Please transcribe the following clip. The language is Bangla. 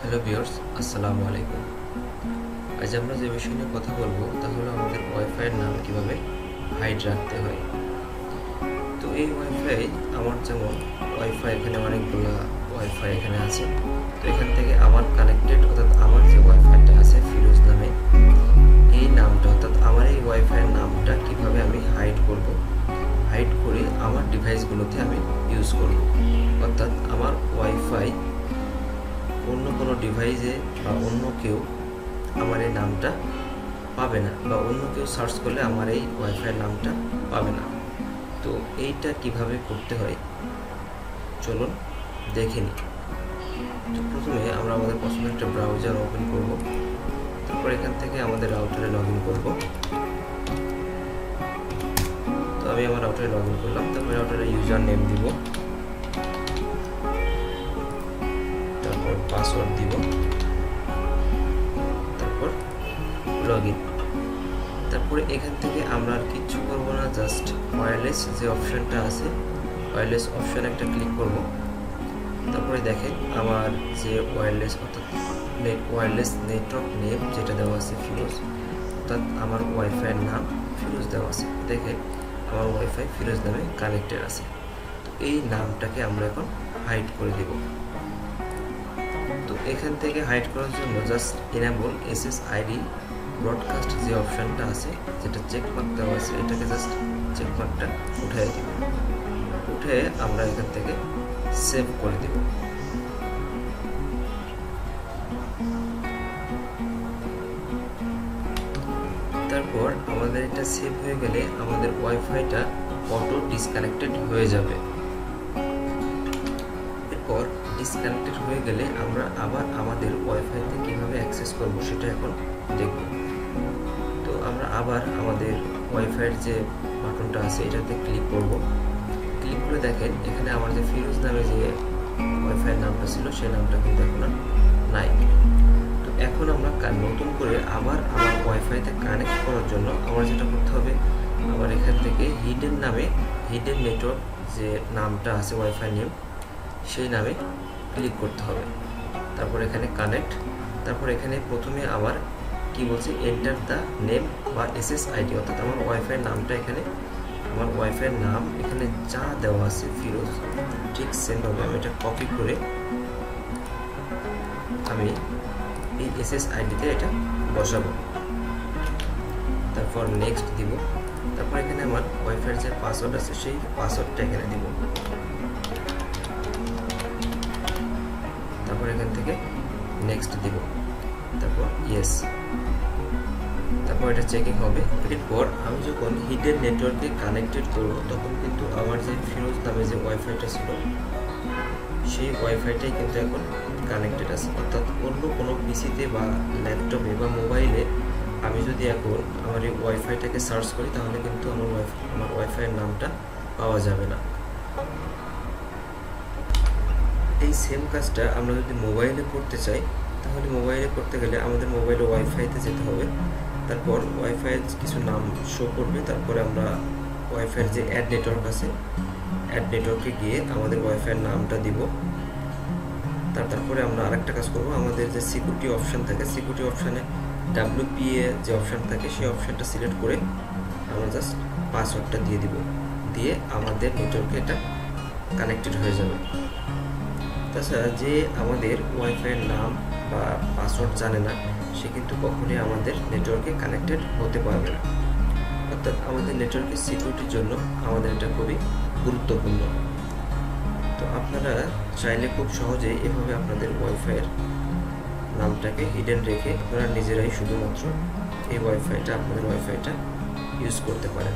হ্যালো ভিউয়ার্স, আসসালামু আলাইকুম। আজ আমরা যে বিষয় নিয়ে কথা বলবো তা হলো আমাদের ওয়াইফাইয়ের নাম কিভাবে হাইড রাখতে হয়। তো এই ওয়াইফাই আমার যেমন ওয়াইফাই এখানে অনেকগুলো ওয়াইফাই এখানে আছে। তো এখান থেকে আমার কানেক্টেড অর্থাৎ আমার যে ওয়াইফাইটা আছে ফিরোজ নামে, এই নামটা অর্থাৎ আমার এই ওয়াইফাইয়ের নামটা কিভাবে আমি হাইড করব, হাইড করে আমার ডিভাইসগুলোতে আমি ইউজ করব। অর্থাৎ আমার ওয়াইফাই অন্য কোনো ডিভাইসে বা অন্য কেউ আমার এই নামটা পাবে না, বা অন্য কেউ সার্চ করলে আমার এই ওয়াইফাইয়ের নামটা পাবে না। তো এইটা কিভাবে করতে হয় চলুন দেখে নিই। তো প্রথমে আমরা আমাদের পছন্দের একটা ব্রাউজার ওপেন করব, তারপর এখান থেকে আমাদের রাউটারে লগ ইন করবো। তো আমি আমার রাউটারে লগ ইন করলাম, তারপরে রাউটারে ইউজার নেম দিব, তারপর পাসওয়ার্ড দিব, তারপর লগইন। তারপরে এখান থেকে আমরা আর কিচ্ছু করব না, জাস্ট ওয়্যারলেস যে অপশনটা আছে ওয়্যারলেস অপশন একটা ক্লিক করব। তারপরে দেখেন আমার যে ওয়্যারলেস অর্থাৎ ওয়্যারলেস নেটওয়ার্ক নেম যেটা দেওয়া আছে ফিরোজ, অর্থাৎ আমার ওয়াইফাইয়ের নাম ফিরোজ দেওয়া আছে। দেখেন আমার ওয়াইফাই ফিরোজ নামে কানেক্টেড আছে। তো এই নামটাকে আমরা এখন হাইড করে দেব। তো এখান থেকে হাইড করার জন্য জাস্ট এনেবল SSID ব্রডকাস্ট যে অপশনটা আছে, যেটা চেকমার্ক দেওয়া আছে, এটাকে জাস্ট চেকমার্কটা উঠিয়ে দিব। উঠে আমরা এখান থেকে সেভ করে দেব। তারপর আমাদের এটা সেভ হয়ে গেলে আমাদের ওয়াইফাইটা অটো ডিসকানেক্টেড হয়ে যাবে। এরপর ডিসকানেক্টেড হয়ে গেলে আমরা আবার আমাদের ওয়াইফাইতে কীভাবে অ্যাক্সেস করব সেটা এখন দেখব। তো আমরা আবার আমাদের ওয়াইফাইয়ের যে বাটনটা আছে এটাতে ক্লিক করব। ক্লিক করে দেখেন এখানে আমার যে ফিরোজ নামে যে ওয়াইফাইয়ের নামটা ছিল সেই নামটা কিন্তু এখন আর নাই। তো এখন আমরা নতুন করে আবার আমার ওয়াইফাইতে কানেক্ট করার জন্য আমার যেটা করতে হবে, আমার এখান থেকে হিডেন নেটওয়ার্ক যে নামটা আছে ওয়াইফাই নেম, সেই নামে ক্লিক করতে হবে। তারপর এখানে কানেক্ট, তারপর এখানে প্রথমে আবার কি বলছে এন্টার দ্য নেম বা SSID, অর্থাৎ আমার ওয়াইফাইয়ের নামটা এখানে আমার ওয়াইফাইয়ের নাম এখানে যা দেওয়া আছে ফিরোজ ঠিক সেম হবে আমি এটা কপি করে আমি এই SSID-তে এটা বসাবো। তারপর নেক্সট দিব। তারপর এখানে আমার ওয়াইফাইয়ের যে পাসওয়ার্ড আছে সেই পাসওয়ার্ডটা এখানে দিব। তারপর এখান থেকে নেক্সট দিব, তারপর ইয়েস। তারপর এটা চেকিং হবে। এরপর আমি যখন হিডেন নেটওয়ার্কে কানেক্টেড করব তখন কিন্তু আমার যে ফিরোজ নামে যে ওয়াইফাইটা ছিল সেই ওয়াইফাইটাই কিন্তু এখন কানেক্টেড আছে। অর্থাৎ অন্য কোনো পিসিতে বা ল্যাপটপে বা মোবাইলে আমি যদি এখন আমার এই ওয়াইফাইটাকে সার্চ করি তাহলে কিন্তু আমার ওয়াইফাইয়ের নামটা পাওয়া যাবে না। এই সেম কাজটা আমরা যদি মোবাইলে করতে চাই তাহলে মোবাইলে করতে গেলে আমাদের মোবাইলে ওয়াইফাইতে যেতে হবে। তারপর ওয়াইফাইয়ের কিছু নাম শো করবে, তারপরে আমরা ওয়াইফাইয়ের যে অ্যাড নেটওয়ার্ক আছে অ্যাড নেটওয়ার্কে গিয়ে আমাদের ওয়াইফাইয়ের নামটা দিব। তারপরে আমরা আরেকটা কাজ করব, আমাদের যে সিকিউরিটি অপশান থাকে সিকিউরিটি অপশানে WPA যে অপশান থাকে সেই অপশানটা সিলেক্ট করে আমরা জাস্ট পাসওয়ার্ডটা দিয়ে দিব, দিয়ে আমাদের নেটওয়ার্কে এটা কানেক্টেড হয়ে যাবে। তাছাড়া যে আমাদের ওয়াইফাইয়ের নাম বা পাসওয়ার্ড জানে না সে কিন্তু কখনোই আমাদের নেটওয়ার্কে কানেক্টেড হতে পারবে না। অর্থাৎ আমাদের নেটওয়ার্কের সিকিউরিটির জন্য আমাদের এটা খুবই গুরুত্বপূর্ণ। তো আপনারা চাইলে খুব সহজেই এভাবে আপনাদের ওয়াইফাইয়ের নামটাকে হিডেন রেখে আপনারা নিজেরাই শুধুমাত্র এই আপনাদের ওয়াইফাইটা ইউজ করতে পারেন।